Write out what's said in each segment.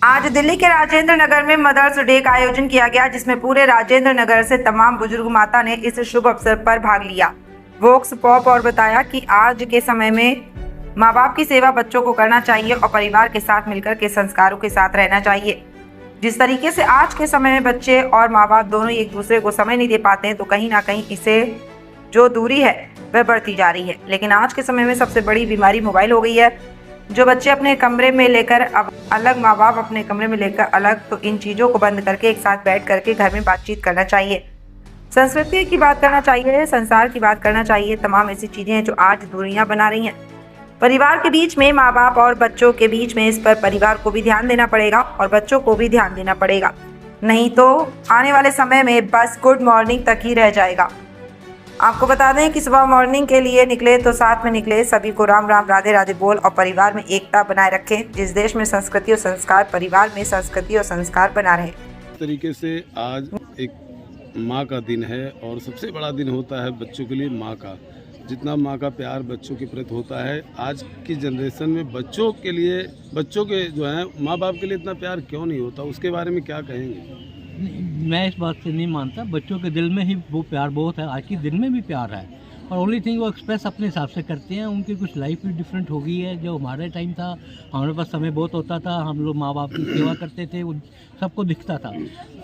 आज दिल्ली के राजेंद्र नगर में मदर्स डे का आयोजन किया गया, जिसमें पूरे राजेंद्र नगर से तमाम बुजुर्ग माता ने इस शुभ अवसर पर भाग लिया। वोक्स पॉप और बताया कि आज के समय में माँ बाप की सेवा बच्चों को करना चाहिए और परिवार के साथ मिलकर के संस्कारों के साथ रहना चाहिए। जिस तरीके से आज के समय में बच्चे और माँ बाप दोनों एक दूसरे को समय नहीं दे पाते हैं, तो कहीं ना कहीं इसे जो दूरी है वह बढ़ती जा रही है। लेकिन आज के समय में सबसे बड़ी बीमारी मोबाइल हो गई है। जो बच्चे अपने कमरे में लेकर अब अलग, माँ बाप अपने कमरे में लेकर अलग, तो इन चीज़ों को बंद करके एक साथ बैठ करके घर में बातचीत करना चाहिए, संस्कृति की बात करना चाहिए, संसार की बात करना चाहिए। तमाम ऐसी चीज़ें हैं जो आज दूरियां बना रही हैं परिवार के बीच में, माँ बाप और बच्चों के बीच में। इस पर परिवार को भी ध्यान देना पड़ेगा और बच्चों को भी ध्यान देना पड़ेगा, नहीं तो आने वाले समय में बस गुड मॉर्निंग तक ही रह जाएगा। आपको बता दें कि सुबह मॉर्निंग के लिए निकले तो साथ में निकले। सभी को राम राम, राधे राधे बोल और परिवार में एकता बनाए रखें। जिस देश में संस्कृति और संस्कार, परिवार में संस्कृति और संस्कार बना रहे। इस तरीके से आज एक माँ का दिन है और सबसे बड़ा दिन होता है बच्चों के लिए माँ का। जितना माँ का प्यार बच्चों के प्रति होता है, आज की जनरेशन में बच्चों के लिए, बच्चों के जो है माँ बाप के लिए इतना प्यार क्यों नहीं होता, उसके बारे में क्या कहेंगे? मैं इस बात से नहीं मानता। बच्चों के दिल में ही वो प्यार बहुत है, आज के दिन में भी प्यार है, और ओनली थिंग वो एक्सप्रेस अपने हिसाब से करते हैं। उनकी कुछ लाइफ भी डिफरेंट हो गई है। जो हमारे टाइम था, हमारे पास समय बहुत होता था, हम लोग माँ बाप की सेवा करते थे, सबको दिखता था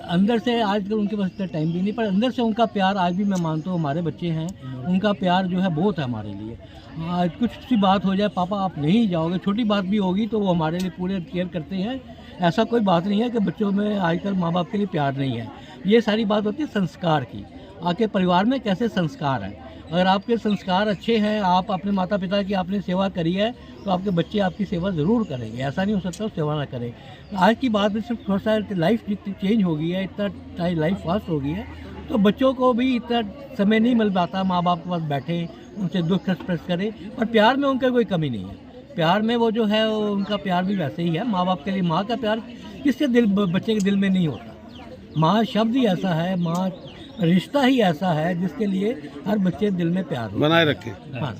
अंदर से। आजकल उनके पास इतना टाइम भी नहीं, पर अंदर से उनका प्यार आज भी मैं मानता हूँ। हमारे बच्चे हैं, उनका प्यार जो है बहुत है हमारे लिए। आज कुछ सी बात हो जाए, पापा आप नहीं जाओगे, छोटी बात भी होगी तो वो हमारे लिए पूरे केयर करते हैं। ऐसा कोई बात नहीं है कि बच्चों में आजकल माँ बाप के लिए प्यार नहीं है। ये सारी बात होती है संस्कार की। आपके परिवार में कैसे संस्कार हैं, अगर आपके संस्कार अच्छे हैं, आप अपने माता पिता की आपने सेवा करी है, तो आपके बच्चे आपकी सेवा ज़रूर करेंगे। ऐसा नहीं हो सकता सेवा ना करें। आज की बात में सिर्फ थोड़ा सा लाइफ जितनी चेंज हो गई है, इतना लाइफ फास्ट हो गई है, तो बच्चों को भी इतना समय नहीं मिल पाता माँ बाप के पास बैठे उनसे दुख एक्सप्रेस करें। पर प्यार में उनका कोई कमी नहीं है। प्यार में वो जो है वो उनका प्यार भी वैसे ही है। माँ बाप के लिए माँ का प्यार किसके दिल, बच्चे के दिल में नहीं होता। माँ शब्द ही ऐसा है, माँ रिश्ता ही ऐसा है जिसके लिए हर बच्चे दिल में प्यार बनाए रखें। हाँ।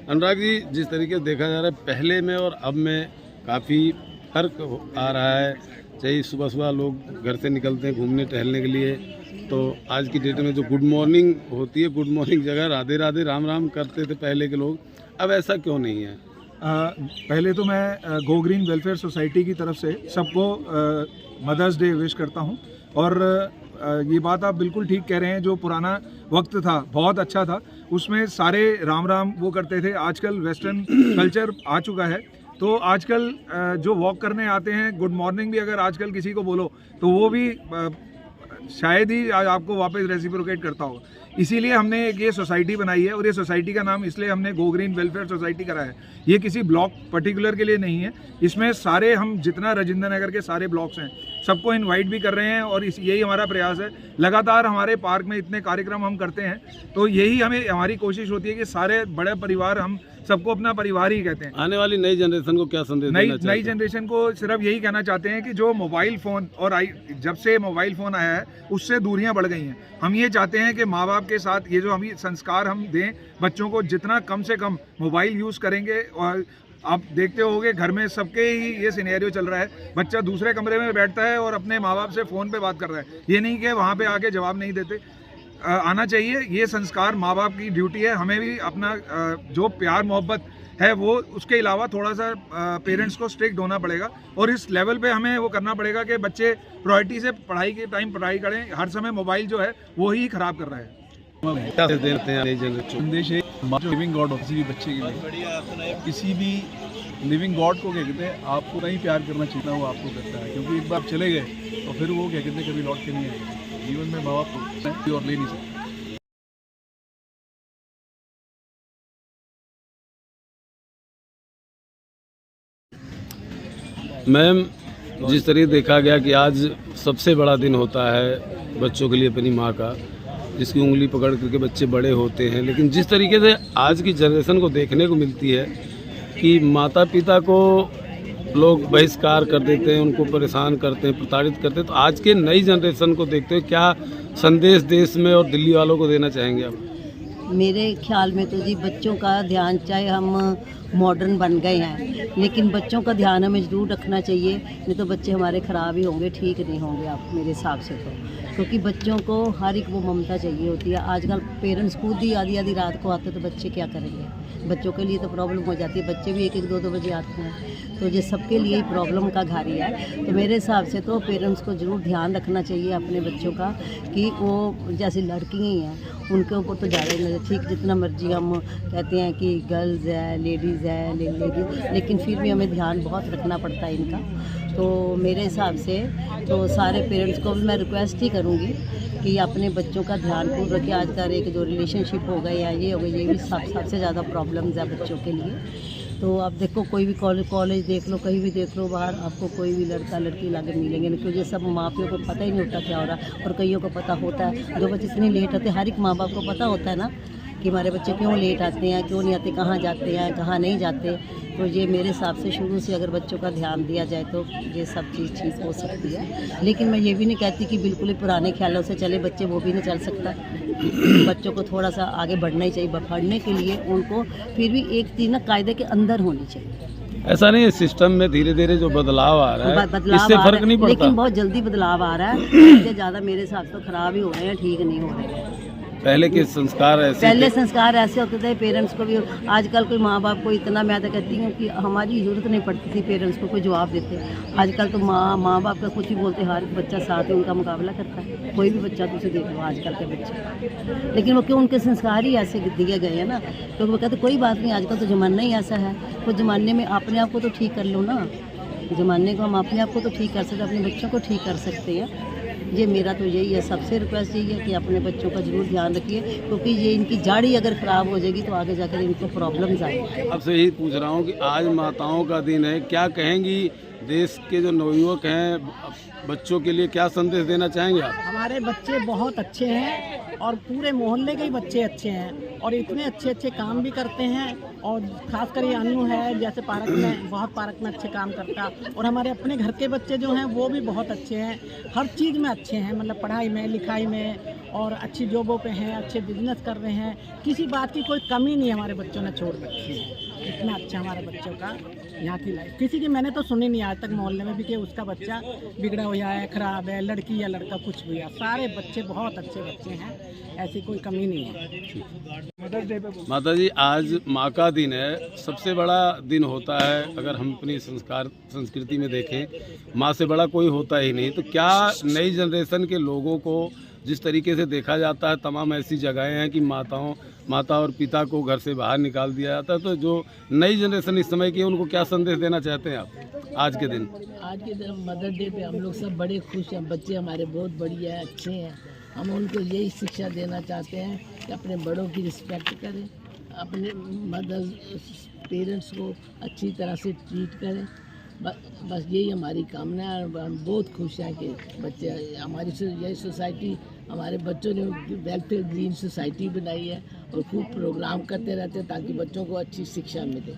अनुराग जी, जिस तरीके से देखा जा रहा है, पहले में और अब में काफ़ी फर्क आ रहा है। चाहे सुबह सुबह लोग घर से निकलते हैं घूमने टहलने के लिए, तो आज की डेट में जो गुड मॉर्निंग होती है, गुड मॉर्निंग जगह राधे राधे राम राम करते थे पहले के लोग, अब ऐसा क्यों नहीं है? पहले तो मैं गो ग्रीन वेलफेयर सोसाइटी की तरफ से सबको मदर्स डे विश करता हूं। और ये बात आप बिल्कुल ठीक कह रहे हैं, जो पुराना वक्त था बहुत अच्छा था, उसमें सारे राम राम वो करते थे। आजकल वेस्टर्न कल्चर आ चुका है, तो आजकल जो वॉक करने आते हैं, गुड मॉर्निंग भी अगर आजकल किसी को बोलो तो वो भी शायद ही आपको वापस रेसिप्रोकेट करता हो। इसीलिए हमने एक ये सोसाइटी बनाई है, और ये सोसाइटी का नाम इसलिए हमने गो ग्रीन वेलफेयर सोसाइटी करा है। ये किसी ब्लॉक पर्टिकुलर के लिए नहीं है। इसमें सारे हम जितना राजेंद्र नगर के सारे ब्लॉक्स हैं सबको इनवाइट भी कर रहे हैं, और यही हमारा प्रयास है। लगातार हमारे पार्क में इतने कार्यक्रम हम करते हैं, तो यही हमारी कोशिश होती है कि सारे बड़े परिवार, हम सबको अपना परिवार ही कहते हैं। आने वाली नई जनरेशन को क्या संदेश देना चाहते हैं? नई जनरेशन को सिर्फ यही कहना चाहते हैं कि जो मोबाइल फ़ोन और जब से मोबाइल फ़ोन आया है उससे दूरियां बढ़ गई हैं। हम ये चाहते हैं कि माँ बाप के साथ ये जो हम संस्कार हम दें बच्चों को, जितना कम से कम मोबाइल यूज़ करेंगे। और आप देखते होंगे घर में सबके ही ये सिनेरियो चल रहा है, बच्चा दूसरे कमरे में बैठता है और अपने माँ बाप से फ़ोन पे बात कर रहा है। ये नहीं कि वहाँ पे आके जवाब नहीं देते। आना चाहिए, ये संस्कार माँ बाप की ड्यूटी है। हमें भी अपना जो प्यार मोहब्बत है वो, उसके अलावा थोड़ा सा पेरेंट्स को स्ट्रिक्ट होना पड़ेगा, और इस लेवल पे हमें वो करना पड़ेगा कि बच्चे प्रायोरिटी से पढ़ाई के टाइम पढ़ाई करें। हर समय मोबाइल जो है वो ही खराब कर रहा है। क्या देते हैं नई जनरेशन? संदेश है लिविंग गॉड हो किसी भी बच्चे के लिए, किसी भी लिविंग गॉड को क्या कहते हैं, आपको नहीं प्यार करना चाहिए, वो आपको करता है। क्योंकि एक बार चले गए तो फिर वो क्या कहते हैं कभी लौट के नहीं आएंगे। जीवन में माँ बाप को और ले नहीं सकते। मैम, जिस तरीके देखा गया कि आज सबसे बड़ा दिन होता है बच्चों के लिए अपनी माँ का, जिसकी उंगली पकड़ करके बच्चे बड़े होते हैं, लेकिन जिस तरीके से आज की जनरेशन को देखने को मिलती है कि माता पिता को लोग बहिष्कार कर देते हैं, उनको परेशान करते हैं, प्रताड़ित करते हैं, तो आज के नई जनरेशन को देखते हुए क्या संदेश देश में और दिल्ली वालों को देना चाहेंगे आप? मेरे ख्याल में तो जी बच्चों का ध्यान, चाहे हम मॉडर्न बन गए हैं लेकिन बच्चों का ध्यान हमें ज़रूर रखना चाहिए, नहीं तो बच्चे हमारे ख़राब ही होंगे, ठीक नहीं होंगे आप मेरे हिसाब से तो। क्योंकि बच्चों को हर एक वो ममता चाहिए होती है। आजकल पेरेंट्स खुद ही आधी आधी रात को आते तो बच्चे क्या करेंगे? बच्चों के लिए तो प्रॉब्लम हो जाती है, बच्चे भी 1-1 2-2 बजे आते हैं, तो ये सबके लिए ही प्रॉब्लम का घर ही है। तो मेरे हिसाब से तो पेरेंट्स को ज़रूर ध्यान रखना चाहिए अपने बच्चों का, कि वो जैसे लड़की ही हैं उनके ऊपर तो ज़्यादा ही नजर, ठीक जितना मर्जी हम कहते हैं कि गर्ल्स है, लेडीज़ है, लेडीज़, लेकिन फिर भी हमें ध्यान बहुत रखना पड़ता है इनका। तो मेरे हिसाब से तो सारे पेरेंट्स को भी मैं रिक्वेस्ट ही करूँगी कि अपने बच्चों का ध्यान पूर्व रखें। आजकल एक जो रिलेशनशिप हो गए या ये हो गए, ये भी सबसे ज़्यादा प्रॉब्लम्स है बच्चों के लिए। तो आप देखो कोई भी कॉलेज देख लो, कहीं भी देख लो बाहर, आपको कोई भी लड़का लड़की लाके मिलेंगे नहीं, क्योंकि सब माँ पियों को पता ही नहीं होता क्या हो रहा है। और कईयों को पता होता है, जो बच्चे इतनी लेट आते हैं, हर एक माँ बाप को पता होता है ना कि हमारे बच्चे क्यों लेट आते हैं, क्यों नहीं आते, कहाँ जाते हैं, कहाँ नहीं जाते। तो ये मेरे हिसाब से शुरू से अगर बच्चों का ध्यान दिया जाए तो ये सब चीज़ ठीक हो सकती है। लेकिन मैं ये भी नहीं कहती कि बिल्कुल ही पुराने ख्यालों से चले बच्चे, वो भी नहीं चल सकता। बच्चों को थोड़ा सा आगे बढ़ना ही चाहिए। बढ़ने के लिए उनको फिर भी एक चीज़ ना कायदे के अंदर होनी चाहिए। ऐसा नहीं है, सिस्टम में धीरे धीरे जो बदलाव आ रहा है इससे फर्क नहीं पड़ता, लेकिन बहुत जल्दी बदलाव आ रहा है। इससे ज़्यादा मेरे हिसाब से तो ख़राब ही हो रहे हैं, ठीक नहीं हो रहे हैं। पहले के संस्कार ऐसे पहले संस्कार ऐसे होते थे, पेरेंट्स को भी। आजकल कोई माँ बाप को इतना, मैं तो कहती हूँ कि हमारी ज़रूरत नहीं पड़ती थी पेरेंट्स को कोई जवाब देते। आजकल तो माँ बाप का कुछ ही बोलते, हर बच्चा साथ ही उनका मुकाबला करता है। कोई भी बच्चा तो उसे देख लो आजकल के बच्चे, लेकिन वो क्यों, उनके संस्कार ही ऐसे दिए गए हैं ना, क्योंकि वो कहते कोई बात नहीं, आजकल तो ज़माना ही ऐसा है। तो ज़माने में अपने आप को तो ठीक कर लो ना, ज़माने को हम अपने आप को तो ठीक कर सकते, अपने बच्चों को ठीक कर सकते हैं। ये मेरा तो यही है, सबसे रिक्वेस्ट यही है कि अपने बच्चों का जरूर ध्यान रखिए, क्योंकि ये इनकी जड़ ही अगर ख़राब हो जाएगी तो आगे जाकर इनको प्रॉब्लम्स आएंगी। आपसे यही पूछ रहा हूँ कि आज माताओं का दिन है, क्या कहेंगी देश के जो नवयुवक हैं, बच्चों के लिए क्या संदेश देना चाहेंगे आप? हमारे बच्चे बहुत अच्छे हैं और पूरे मोहल्ले के ही बच्चे अच्छे हैं और इतने अच्छे अच्छे काम भी करते हैं। और खासकर ये अनु है, जैसे पार्क में अच्छे काम करता। और हमारे अपने घर के बच्चे जो हैं वो भी बहुत अच्छे हैं, हर चीज़ में अच्छे हैं, मतलब पढ़ाई में, लिखाई में, और अच्छी जॉबों पे हैं, अच्छे बिजनेस कर रहे हैं। किसी बात की कोई कमी नहीं हमारे बच्चों ने छोड़ रखी है। इतना अच्छा हमारे बच्चों का यहाँ की लाइफ, किसी की मैंने तो सुनी नहीं आज तक मोहल्ले में भी कि उसका बच्चा बिगड़ा हुआ है, ख़राब है, लड़की या लड़का कुछ भी है। सारे बच्चे बहुत अच्छे बच्चे हैं, ऐसी कोई कमी नहीं है। माता जी, आज माँ का दिन है, सबसे बड़ा दिन होता है। अगर हम अपनी संस्कृति में देखें, माँ से बड़ा कोई होता ही नहीं। तो क्या नई जनरेशन के लोगों को, जिस तरीके से देखा जाता है, तमाम ऐसी जगहें हैं कि माता और पिता को घर से बाहर निकाल दिया जाता है, तो जो नई जनरेशन इस समय की है उनको क्या संदेश देना चाहते हैं आप आज के दिन? आज के दिन मदर डे पे हम लोग सब बड़े खुश हैं, बच्चे हमारे बहुत बढ़िया है, अच्छे हैं। हम उनको यही शिक्षा देना चाहते हैं कि अपने बड़ों की रिस्पेक्ट करें, अपने पेरेंट्स को अच्छी तरह से ट्रीट करें। बस यही हमारी कामना है। हम बहुत खुश हैं कि बच्चे, हमारी यही सोसाइटी, हमारे बच्चों ने वेलफेयर ग्रीन सोसाइटी बनाई है और खूब प्रोग्राम करते रहते हैं ताकि बच्चों को अच्छी शिक्षा मिले।